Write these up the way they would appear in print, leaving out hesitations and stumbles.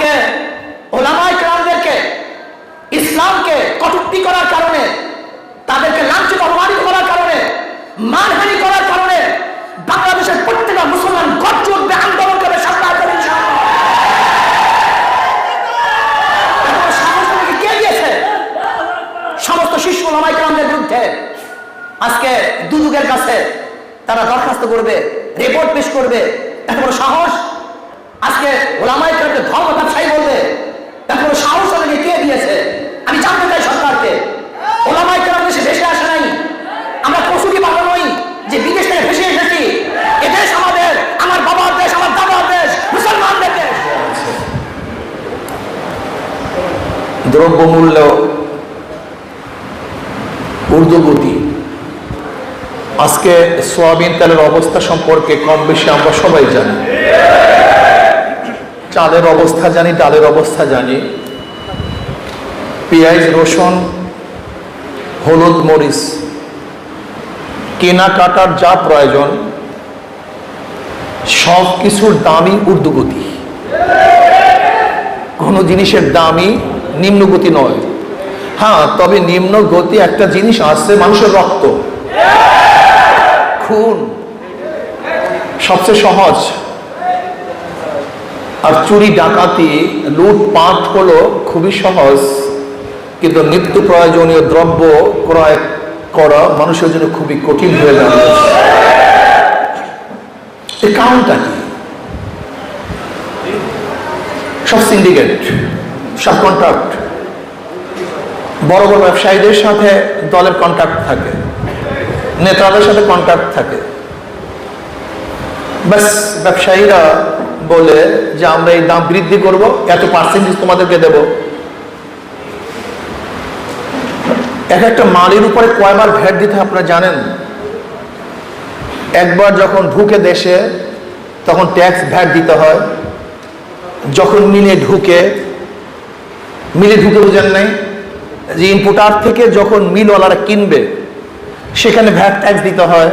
আজকে ওলামায়ে কেরামদেরকে, ইসলামকে কটূক্তি করার কারণে, তাদেরকে লাঞ্ছিত অপমানিত করার কারণে, মানহানি করার কারণে বাংলাদেশের প্রত্যেকটা মুসলমান গর্জে উঠবে, আন্দোলন করবে, সরকার করবে। কে দিয়েছে সমস্ত শিশু ওলামায়ে কেরামদের বিরুদ্ধে? আজকে দুদকের কাছে তারা দরখাস্ত করবে, রিপোর্ট পেশ করবে। এত বড় সাহস! আজকে ওলামায়ে কেরামকে ধর্ম ব্যবসায়ী বলবে, এত বড় সাহস তাদেরকে কে দিয়েছে? আমি জানতে চাই সরকারকে। ওলামায়ে কেরাম দেশে ভেসে আসে নাই, আমরা কসুরি বাবা নই যে বিদেশ থেকে ভেসে এসেছি। এদেশ আমাদের, আমার বাবার দেশ, আমার দাদার দেশ, মুসলমানদের দেশ। দ্রব্যমূল্য ঊর্ধ্বগতি। আজকে সোয়াবিন তেলের অবস্থা সম্পর্কে কম বেশি আমরা সবাই জানি। চালের অবস্থা জানি, ডালের অবস্থা জানি, পেঁয়াজ, রসুন, হলুদ, মরিচ কেনাকাটার যা প্রয়োজন সব কিছুর দামই ঊর্ধ্বগতি। কোনো জিনিসের দামই নিম্নগতি নয়। হ্যাঁ, তবে নিম্ন গতি একটা জিনিস আছে, মানুষের রক্ত, খুন সবচেয়ে সহজ। আর চুরি, ডাকাতি, লুটপাট হলো খুবই সহজ, কিন্তু নিত্য প্রয়োজনীয় দ্রব্য ক্রয় করা মানুষের জন্য খুবই কঠিন হয়ে দাঁড়িয়েছে। এর কারণটা কি? সব সিন্ডিকেট, সব কন্ট্রাক্ট, বড় বড় ব্যবসায়ীদের সাথে দলের কন্ট্রাক্ট থাকে, নেতাদের সাথে কন্ট্রাক্ট থাকে। ব্যাস ব্যবসায়ীরা বলে যে আমরা এই দাম বৃদ্ধি করব, এত পার্সেন্টেজ তোমাদেরকে দেব। এক একটা মালের উপরে কয়বার ভ্যাট দিতে আপনারা জানেন? একবার যখন ঢুকে দেশে তখন ট্যাক্স ভ্যাট দিতে হয়, যখন মিলে ঢুকে বোঝেন নাই যে ইম্পোর্টার থেকে যখন মিলওয়ালারা কিনবে সেখানে ভ্যাট ট্যাক্স দিতে হয়।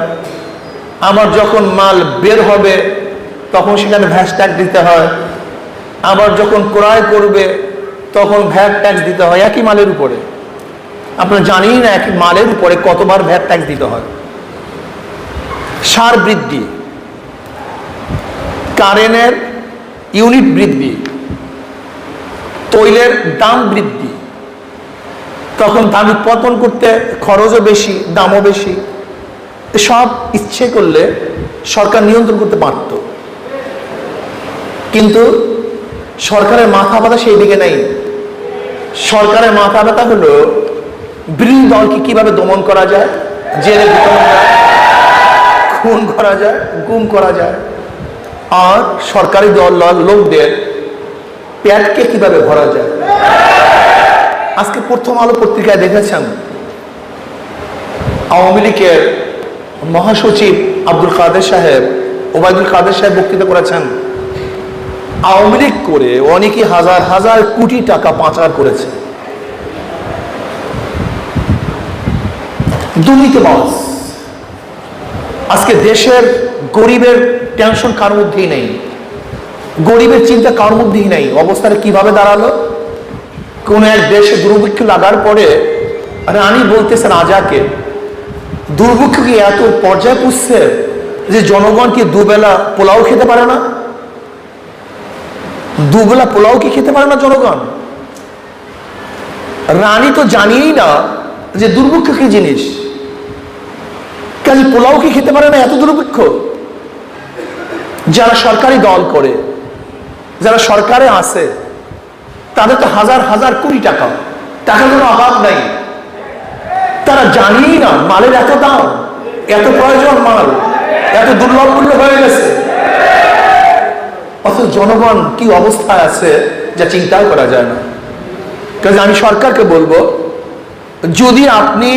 আবার যখন মাল বের হবে তখন সেখানে ভ্যাট ট্যাক্স দিতে হয়। আবার যখন ক্রয় করবে তখন ভ্যাট ট্যাক্স দিতে হয় একই মালের উপরে। আপনারা জানেন না একই মালের উপরে কতবার ভ্যাট ট্যাক্স দিতে হয়। সার বৃদ্ধি, কারেন্টের ইউনিট বৃদ্ধি, তৈলের দাম বৃদ্ধি, তখন দাম উৎপাদন করতে খরচও বেশি, দামও বেশি। সব ইচ্ছে করলে সরকার নিয়ন্ত্রণ করতে পারত, কিন্তু সরকারের মাথা ব্যথা সেই দিকে নেই। সরকারের মাথা ব্যথা হলো বিরোধী দলকে কিভাবে দমন করা যায়, জেলে ঢুকানো যায়, খুন করা যায়, গুম করা যায়, আর সরকারি দল লোকদের পেটকে কিভাবে ভরা যায়। আজকে প্রথম আলো পত্রিকায় দেখেছেন আওয়ামী লীগের মহাসচিব আব্দুল কাদের সাহেব, ওবায়দুল কাদের সাহেব বক্তৃতা করেছেন। আওয়ামী লীগ করে অনেকে হাজার হাজার কোটি টাকা পাচার করেছে। দুর্নীতিবাজ। আজকে দেশের গরিবের টেনশন কার মধ্যেই নেই, গরিবের চিন্তা কার মধ্যেই নেই। অবস্থাটা কিভাবে দাঁড়ালো? কোন এক দেশে দুর্ভিক্ষ লাগার পরে রানী বলতেছেন রাজাকে, দুর্ভিক্ষ কি এত পর্যায়ে পুষছে যে জনগণ কি দুবেলা পোলাও খেতে পারে না? দুবেলা পোলাও কি খেতে পারে না জনগণ? রানী তো জানিই না যে দুর্ভিক্ষ কি জিনিস, কাজে পোলাও কি খেতে পারে না? এত দুর্ভিক্ষ। যারা সরকারি দল করে, যারা সরকারে আছে, তাদের তো হাজার হাজার কোটি টাকা, টাকার কোনো অভাব নাই। তারা জানিই না মালের এত দাম, এত প্রয়োজন, মাল এত দুর্লভ মূল্য হয়ে গেছে। অথচ জনগণ কি অবস্থায় আছে যা চিন্তাও করা যায় না। কাজে আমি সরকারকে বলবো, যদি আপনি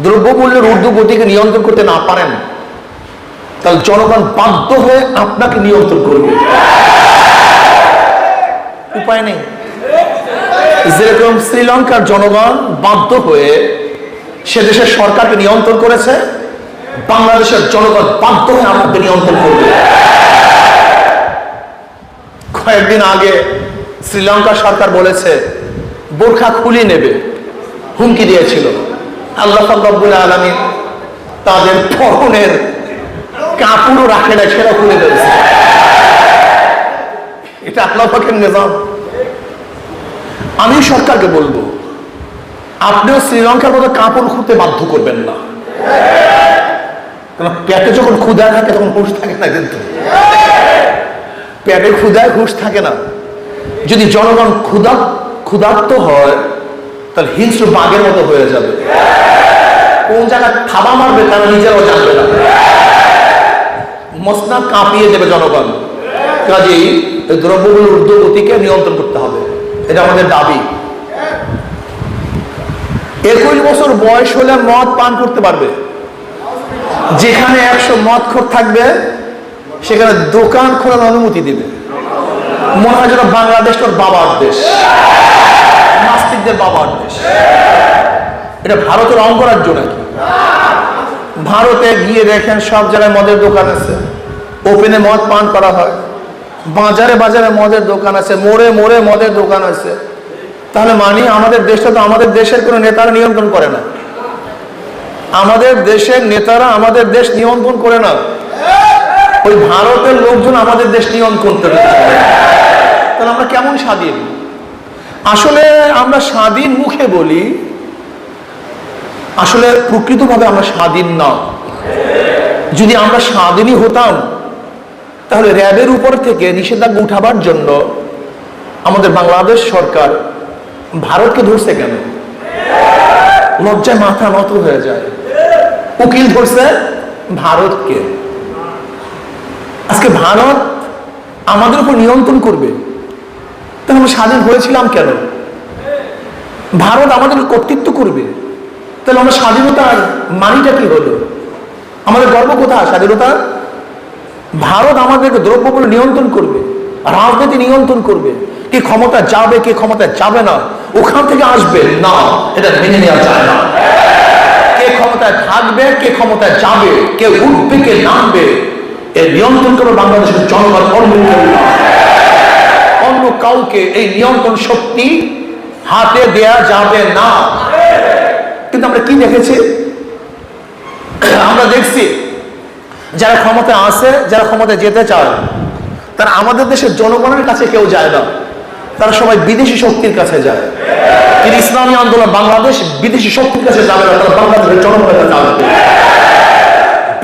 দ্রব্যমূল্যের ঊর্ধ্বগতিকে নিয়ন্ত্রণ করতে না পারেন, তাহলে জনগণ বাধ্য হয়ে আপনাকে নিয়ন্ত্রণ করবে, উপায় নেই। যেরকম শ্রীলঙ্কার জনগণ বাধ্য হয়ে সে দেশের সরকারকে নিয়ন্ত্রণ করেছে, বাংলাদেশের জনগণ বাধ্য হয়ে আমাকে নিয়ন্ত্রণ করবে। কয়েকদিন আগে শ্রীলঙ্কা সরকার বলেছে বোরখা খুলে নেবে, হুমকি দিয়েছিল। আল্লাহ রাব্বুল আলামিন তাদের পরনের কাপড়ও রাখে না, সেটা খুলে দিয়েছে। এটা আল্লাহ পাকের নিজাম। আমি সরকারকে বলবো, আপনিও শ্রীলঙ্কার মতো কাপড় খুলতে বাধ্য করবেন না, কারণ পেটে যখন ক্ষুধা থাকে তখন হুঁশ থাকে না। কিন্তু পেটে ক্ষুধায় হুঁশ থাকে না। যদি জনগণ ক্ষুধার্ত হয় তাহলে হিংস্র বাঘের মতো হয়ে যাবে। কোন জায়গায় থাবা মারবে তারা নিজেরাও জানবে না, মসনদ কাঁপিয়ে দেবে জনগণ। কাজেই এই দ্রব্যগুলোর ঊর্ধ্বগতিকে নিয়ন্ত্রণ করতে হবে, এটা আমাদের দাবি। 21 বছর বয়স হলে মদ পান করতে পারবে। যেখানে 100 মদখোর থাকবে সেখানে দোকান খোলার অনুমতি দিবে। মনে হয় যেন বাংলাদেশ তোর বাবার দেশ, নাস্তিকদের বাবার দেশ। এটা ভারতের অঙ্গরাজ্য নাকি? ভারতে গিয়ে দেখেন সব জায়গায় মদের দোকান আছে, ওপেনে মদ পান করা হয়, বাজারে বাজারে মদের দোকান আছে, মোড়ে মোড়ে মদের দোকান আছে। তাহলে মানি আমাদের দেশটা তো আমাদের দেশের কোনো নেতারা নিয়ন্ত্রণ করে না। আমাদের দেশের নেতারা আমাদের দেশ নিয়ন্ত্রণ করে না, ওই ভারতের লোকজন আমাদের দেশ নিয়ন্ত্রণ করে। তাহলে আমরা কেমন স্বাধীন? আসলে আমরা স্বাধীন মুখে বলি, আসলে প্রকৃতভাবে আমরা স্বাধীন না। যদি আমরা স্বাধীনই হতাম তাহলে র্যাবের উপর থেকে নিষেধাজ্ঞা উঠাবার জন্য আমাদের বাংলাদেশ সরকার ভারতকে ধরছে কেন? লজ্জায় মাথা নত হয়ে যায়। উকিল ধরছে ভারতকে। আজকে ভারত আমাদের উপর নিয়ন্ত্রণ করবে, তাহলে আমরা স্বাধীন হয়েছিলাম কেন? ভারত আমাদের কর্তৃত্ব করবে, তাহলে আমরা স্বাধীনতার মানিটা কি হলো? আমাদের গর্ব কোথায় স্বাধীনতা? ভারত আমাদেরকে দ্রব্যমূল্য নিয়ন্ত্রণ করবে, রাজনীতি নিয়ন্ত্রণ করবে, কে ক্ষমতা যাবে কে ক্ষমতা যাবে না ওখান থেকে আসবে না, এটা মেনে নেওয়া যায় না। কে ক্ষমতায় থাকবে কে ক্ষমতায় যাবে, কে উঠবে কে নামবে, এর নিয়ন্ত্রণ করবে বাংলাদেশের জনগণ, অন্য কাউকে এই নিয়ন্ত্রণ শক্তি হাতে দেয়া যাবে না। কিন্তু আমরা কি দেখেছি? আমরা দেখছি যারা ক্ষমতায় আসে, যারা ক্ষমতায় যেতে চায়, তারা আমাদের দেশের জনগণের কাছে কেউ যায় না, তারা সবাই বিদেশি শক্তির কাছে যায়। কিন্তু ইসলামী আন্দোলন বাংলাদেশ বিদেশি শক্তির কাছে যাবে না, তারা বাংলাদেশের জনগণের কাছে আসবে।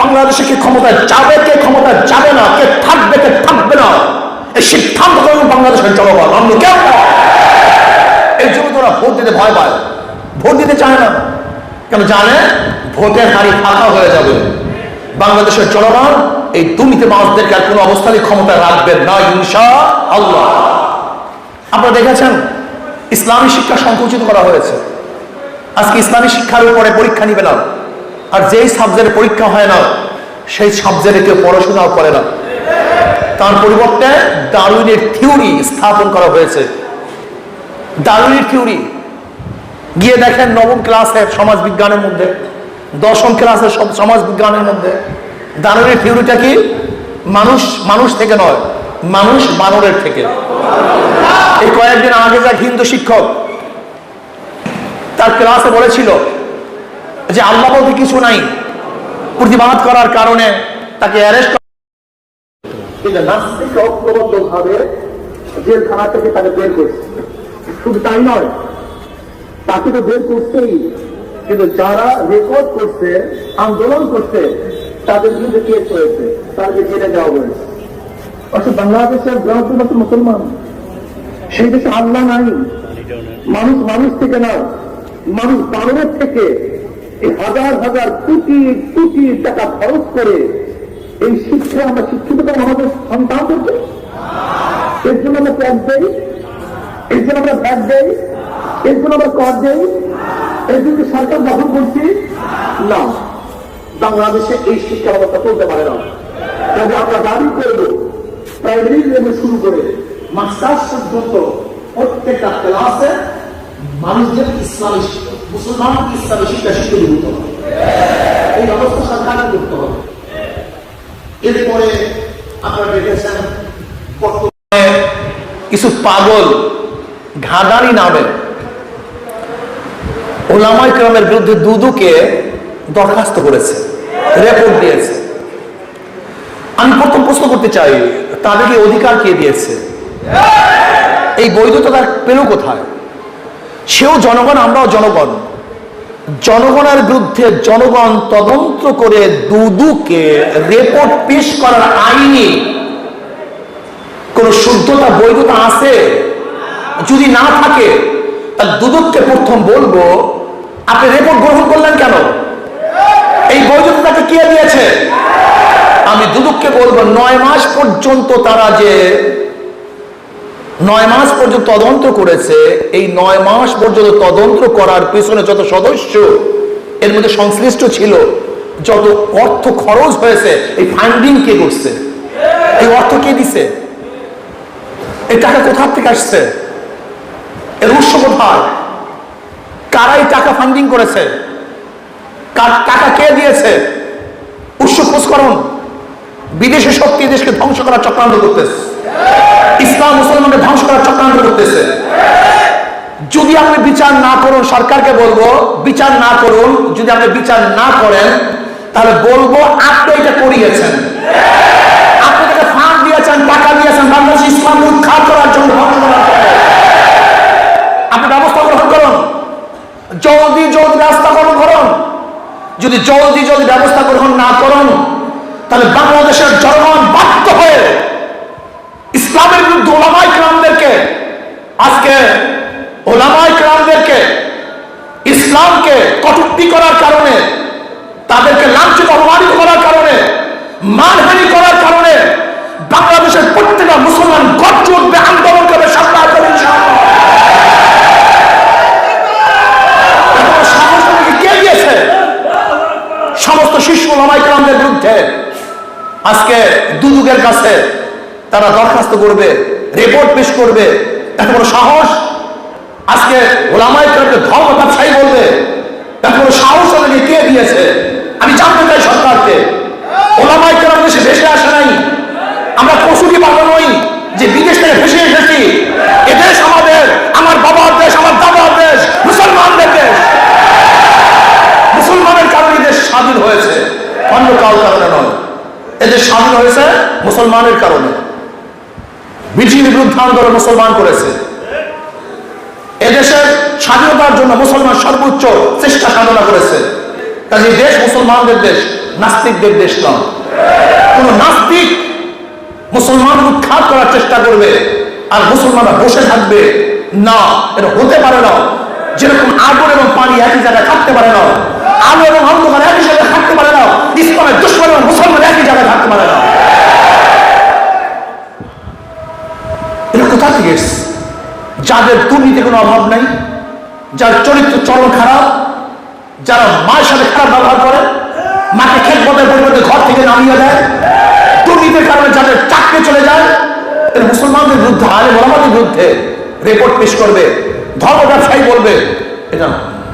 বাংলাদেশে কে ক্ষমতায় যাবে কে ক্ষমতায় যাবে না, কে থাকবে কে থাকবে না, এই সিদ্ধান্ত করবে বাংলাদেশের জনগণ, অন্য কেউ। এই জন্য তোরা ভোট দিতে ভয় পায়, ভোট দিতে চায় না। কেন জানে ভোটের হারি ফাঁকা হয়ে যাবে। বাংলাদেশের জনগণ এই দুর্নীতিবাজদেরকে আর কোনো অবস্থায় ক্ষমতায় রাখবেন না ইনশাআল্লাহ। আপনারা দেখেছেন ইসলামী শিক্ষা সংকুচিত করা হয়েছে। আজকে ইসলামী শিক্ষার উপরে পরীক্ষা নিবে না, আর যেই সাবজেক্টে পরীক্ষা হয় না সেই সাবজেক্টে কেউ পড়াশোনাও করে না। তার পরিবর্তে ডারউইনের থিওরি স্থাপন করা হয়েছে। ডারউইনের থিওরি গিয়ে দেখেন নবম ক্লাসের সমাজ বিজ্ঞানের মধ্যে, দশম ক্লাসের সমাজ বিজ্ঞানের মধ্যে ডারউইনের থিওরিটা কি? মানুষ মানুষ থেকে নয়, মানুষ বানরের থেকে। এই কয়েকদিন আগে যা হিন্দু শিক্ষক তার ক্লাসে বলেছিল যে আল্লাহ বলতে কিছু নাই, প্রতিবাদ করার কারণে তাকে অ্যারেস্ট ভাবে জেলখানা থেকে তাকে বের করছে। শুধু তাই নয়, তাকে তো বের করছেই, কিন্তু যারা রেকর্ড করছে আন্দোলন করছে তাদের বিরুদ্ধে কেস হয়েছে, তাদেরকে জেলে দেওয়া হয়েছে। অর্থাৎ বাংলাদেশের জনপ্রিয় মুসলমান, সেই দেশে আল্লাহ নাই, মানুষ মানুষ থেকে না, মানুষ বানরের থেকে এই হাজার হাজার কোটি কোটি টাকা খরচ করে এই শিক্ষা আমরা শিক্ষিত করবো আমাদের সন্তানদেরকে। এর জন্য আমরা ট্যাক্স দেই, এর জন্য আমরা ভ্যাট দেই, এর জন্য আমরা কর দেই, এর জন্য সরকার দখল করছি না। বাংলাদেশে এই শিক্ষা ব্যবস্থা চলতে পারে না। তবে আমরা দাবি করবো প্রাইমারি লেভেল শুরু করে মাস্টার্স পর্যন্ত প্রত্যেকটা ক্লাসে মানুষদের ইসলামী মুসলমানকে ইসলামী শিক্ষা শিক্ষা দিতে হবে। এই ব্যবস্থা সরকার করতে হবে। এরপরে আপনারা দেখেছেন বর্তমানে কিছু পাগল ঘাদানি নামে ওলামায়ে কেরামের বিরুদ্ধে দুদুকে দরখাস্ত করেছে, রিপোর্ট দিয়েছে। আমি প্রথম প্রশ্ন করতে চাই, তাদেরকে অধিকার কে দিয়েছে? এই বৈধতা পেল কোথায়? সেও জনগণ, আমরাও জনগণ। জনগণের বিরুদ্ধে জনগণ তদন্ত করে দুদুকে রিপোর্ট পেশ করার আইনি কোন শুদ্ধতা বৈধতা আছে? যদি না থাকে তাহলে দুদুককে প্রথম বলবো, আপনি রিপোর্ট গ্রহণ করলেন কেন? এই বৈধতাকে কে দিয়েছে? আমি দুদুককে বলবো 9 মাস পর্যন্ত তারা যে 9 মাস পর্যন্ত তদন্ত করেছে, এই 9 মাস পর্যন্ত তদন্ত করার পিছনে যত সদস্য এর মধ্যে সংশ্লিষ্ট ছিল, যত অর্থ খরচ হয়েছে, এই ফান্ডিং কে করছে? এই অর্থ কে দিছে? এই টাকা কোথা থেকে আসছে? এর উৎস কোথায়? কারা এই টাকা ফান্ডিং করেছে? টাকা কে দিয়েছে? উৎস খোঁজ করুন। বিদেশি শক্তি দেশকে ধ্বংস করার চক্রান্ত করতেছে, ইসলাম মুসলমানকে ধ্বংস করার চক্রান্ত করতেছে। যদি আপনি বিচার না করুন, সরকারকে বলবো বিচার না করুন। যদি আপনি বিচার না করেন তাহলে বলবো আপনি এটা করিয়েছেন, আপনি তাকে ফান্ড দিয়েছেন, টাকা দিয়েছেন বাংলাদেশ ইসলাম উৎখাত করার জন্য, ধ্বংস করার জন্য। আপনি ব্যবস্থা গ্রহণ করুন, জলদি ব্যবস্থা গ্রহণ করুন। যদি জলদি ব্যবস্থা গ্রহণ না করুন তাহলে বাংলাদেশের জনগণ বাধ্য হয়ে ইসলামের বিরুদ্ধে ওলামায়ে কেরামদেরকে, আজকে ওলামায়ে কেরামদেরকে ইসলামকে কটূক্তি করার কারণে, তাদেরকে লাঞ্ছিত অপমানিত করার কারণে, মানহানি করার কারণে বাংলাদেশের প্রত্যেকটা মুসলমান গর্জে উঠবে, আন্দোলন করবে, সামনে আসবে ইনশাআল্লাহ। সাহস আমাকে কে দিয়েছে? সমস্ত শীর্ষ ওলামায়ে কেরামদের বিরুদ্ধে আজকে দুদুকের কাছে তারা দরখাস্ত করবে, রিপোর্ট পেশ করবে। এত বড় সাহস! আজকে ওলামায়ে কেরামকে ধর্ম ব্যবসায়ী বলবে, এত বড় সাহস তাদেরকে কে দিয়েছে? আমি জানতে চাই সরকারকে। ওলামায়ে কেরাম দেশে ভেসে আসে নাই, আমরা পশুটি পাগল নই যে বিদেশ থেকে ভেসে এসেছি। এদেশ আমাদের, আমার বাবার দেশ, আমার দাদার দেশ, মুসলমানদের দেশ। মুসলমানের কারণে দেশ স্বাধীন হয়েছে, অন্য কারোর কারণে নয়। এদেশ স্বাধীন হয়েছে মুসলমানের কারণে। ব্রিটিশের বিরুদ্ধে আন্দোলন মুসলমান করেছে। এদেশের স্বাধীনতার জন্য মুসলমান সর্বোচ্চ চেষ্টা সাধনা করেছে। কাজে দেশ মুসলমানদের দেশ, নাস্তিকদের দেশ নয়। কোন নাস্তিক মুসলমান উৎখাত করার চেষ্টা করবে আর মুসলমানরা বসে থাকবে না, এটা হতে পারে না। যেরকম আগুন এবং পানি একই জায়গায় থাকতে পারে না, আলো এবং অন্ধকার একই জায়গায় থাকতে পারে না, ইসলামের দুশমন এবং মুসলমান একই জায়গায় থাকতে পারে না। এটা কোথা থেকে এসছে? যাদের দুর্নীতির কোনো অভাব নাই, যার চরিত্র চরম খারাপ, যারা মায়ের সাথে খারাপ ব্যবহার করে, মাকে খেত বদের পরিবর্তে ঘর থেকে নামিয়ে দেয়, দুর্নীতির কারণে যাদের চাকরি চলে যায়, এর মুসলমানদের বিরুদ্ধে, আলেম ওলামাদের বিরুদ্ধে রিপোর্ট পেশ করবে, ধর্ম ব্যবসায়ী বলবে, এটা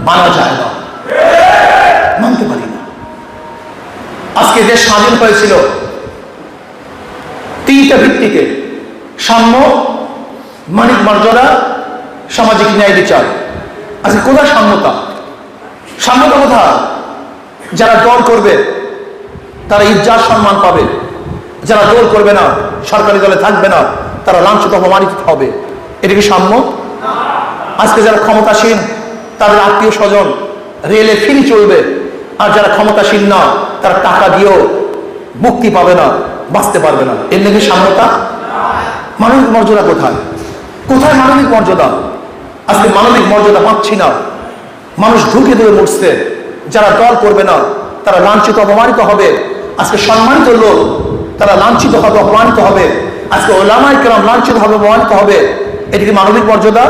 মানা যায় না, মানতে পারি না। আজকে দেশ স্বাধীন হয়েছিল 3টা ভিত্তিতে: সাম্য, মানবিক মর্যাদা, সামাজিক ন্যায় বিচার। আজকে কোথায় সাম্যতা? সাম্যতা কোথায়? যারা দল করবে তারা ইজ্জত সম্মান পাবে, যারা দল করবে না, সরকারি দলে থাকবে না, তারা লাঞ্ছিত অপমানিত হবে। এটা কি সাম্য? আজকে যারা ক্ষমতাসীন তাদের আত্মীয় স্বজন রেলে ফ্রি চলবে, আর যারা ক্ষমতাসীন না তারা টাকা দিয়েও মুক্তি পাবে না, বাঁচতে পারবে না। এর নাকি সাম্যতা? মানবিক মর্যাদা কোথায়? কোথায় মানবিক মর্যাদা? আজকে মানবিক মর্যাদা পাচ্ছি না, মানুষ ঢুকে ধরে মরছে। যারা দল করবে না তারা লাঞ্ছিত অপমানিত হবে। আজকে সম্মানিত লোক তারা লাঞ্ছিত হবে, অপমানিত হবে। আজকে ওলামায়ে কেরাম লাঞ্ছিত হবে, অপমানিত হবে। এটি কি মানবিক মর্যাদা?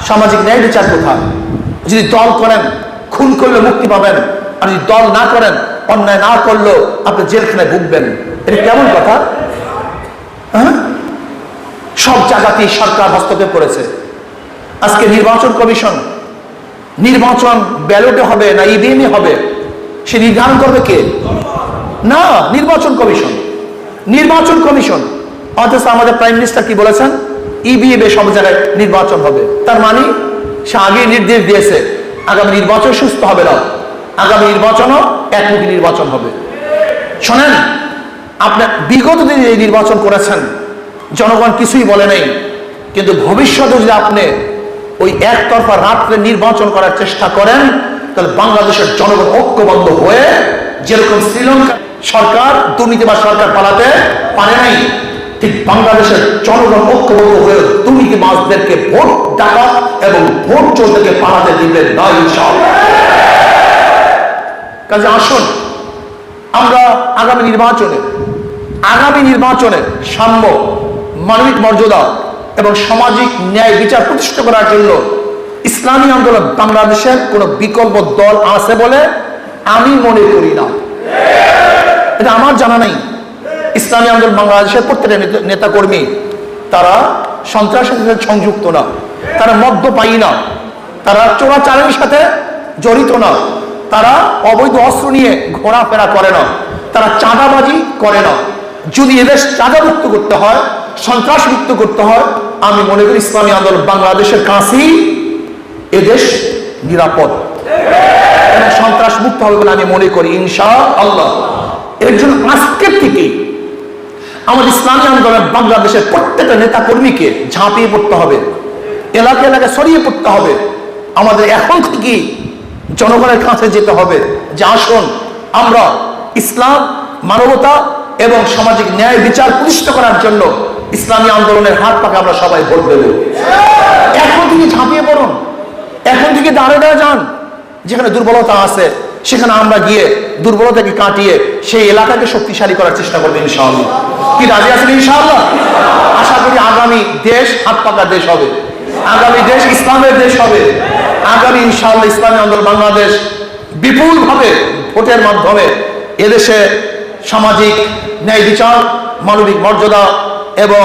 সামাজিক ন্যায় বিচার কোথায়? যদি দল করেন খুন করলে মুক্তি পাবেন, আর যদি দল না করেন, অন্যায় না করলেও আপনি জেলখানায় ভুগবেন। এটা কেমন কথা? হ্যাঁ, সব জায়গাতেই সরকার হস্তক্ষেপ করেছে। আজকে নির্বাচন কমিশন, নির্বাচন ব্যালটে হবে না ইভিএমে হবে সে নির্ধারণ করবে কে? না, নির্বাচন কমিশন। নির্বাচন কমিশন। অথচ আমাদের প্রাইম মিনিস্টার কি বলেছেন? ইভিএমে সব জায়গায় নির্বাচন হবে। তার মানে সে আগে নির্দেশ দিয়েছে আগামী নির্বাচন সুস্থ হবে না, আগামী নির্বাচনও একমুখী নির্বাচন হবে। শোনেন, আপনার বিগত দিনে এই নির্বাচন করেছেন, জনগণ কিছুই বলে নাই, কিন্তু ভবিষ্যতে যদি আপনি ওই একতরফা রাত্রে নির্বাচন করার চেষ্টা করেন, তাহলে বাংলাদেশের জনগণ ঐক্যবদ্ধ হয়ে যেরকম শ্রীলঙ্কা সরকার দুর্নীতিবাজ সরকার পালাতে পারে নাই, ঠিক বাংলাদেশের জনগণ ঐক্যবদ্ধ হয়ে দুর্নীতিবাজদেরকে ভোট ডাকা এবং ভোট চোরদেরকে পালাতে দিবেন না ইনশাআল্লাহ। কাজে আসুন আমরা আগামী নির্বাচনে সাম্য, মানবিক মর্যাদা এবং সামাজিক ন্যায় বিচার প্রতিষ্ঠা করার জন্য ইসলামী আন্দোলন বাংলাদেশের কোন বিকল্প দল আছে বলে আমি মনে করি না। এটা আমার জানা নাই। ইসলামী আন্দোলন বাংলাদেশের প্রত্যেকটা নেতা কর্মী তারা সন্ত্রাসের সাথে সংযুক্ত না, তারা মদ্যপায়ী না, তারা চোরাচালানের সাথে জড়িত না, তারা অবৈধ অস্ত্র নিয়ে ঘোরাফেরা করে না, তারা চাঁদাবাজি করে না। যদি এদেশ চাঁদামুক্ত করতে হয়, সন্ত্রাস মুক্ত করতে হয়, আমি মনে করি ইসলামী আন্দোলন বাংলাদেশের কাছেই এদেশ নিরাপদ এবং সন্ত্রাস মুক্ত হবে বলে আমি মনে করি ইনশাআল্লাহ। এর জন্য আজকের থেকেই আমাদের ইসলামী আন্দোলন বাংলাদেশের প্রত্যেকটা নেতা কর্মীকে ঝাঁপিয়ে পড়তে হবে, এলাকা এলাকায় ছড়িয়ে পড়তে হবে। আমাদের এখন থেকেই জনগণের কাছে যেতে হবে যে আসুন আমরা ইসলাম, মানবতা এবং সামাজিক ন্যায় বিচার প্রতিষ্ঠা করার জন্য ইসলামী আন্দোলনের হাত পাকে আমরা সবাই ভোট দেব। এখন থেকে ঝাঁপিয়ে পড়ুন, এখন থেকে দাঁড়ে যান। যেখানে দুর্বলতা আছে সেখানে আমরা গিয়ে দুর্বলতাকে কাটিয়ে সেই এলাকাকে শক্তিশালী করার চেষ্টা করবো ইনশাআল্লাহ। কি রাজি আছেন ইনশাআল্লাহ? আশা করি আগামী দেশ হাত পাকা দেশ হবে, আগামী দেশ ইসলামের দেশ হবে। আগামী ইনশাআল্লাহ ইসলামী আন্দোলন বাংলাদেশ বিপুলভাবে ভোটের মাধ্যমে এদেশে সামাজিক ন্যায় বিচার, মানবিক মর্যাদা এবং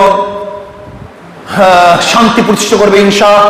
শান্তি প্রতিষ্ঠা করবে ইনশাআল্লাহ।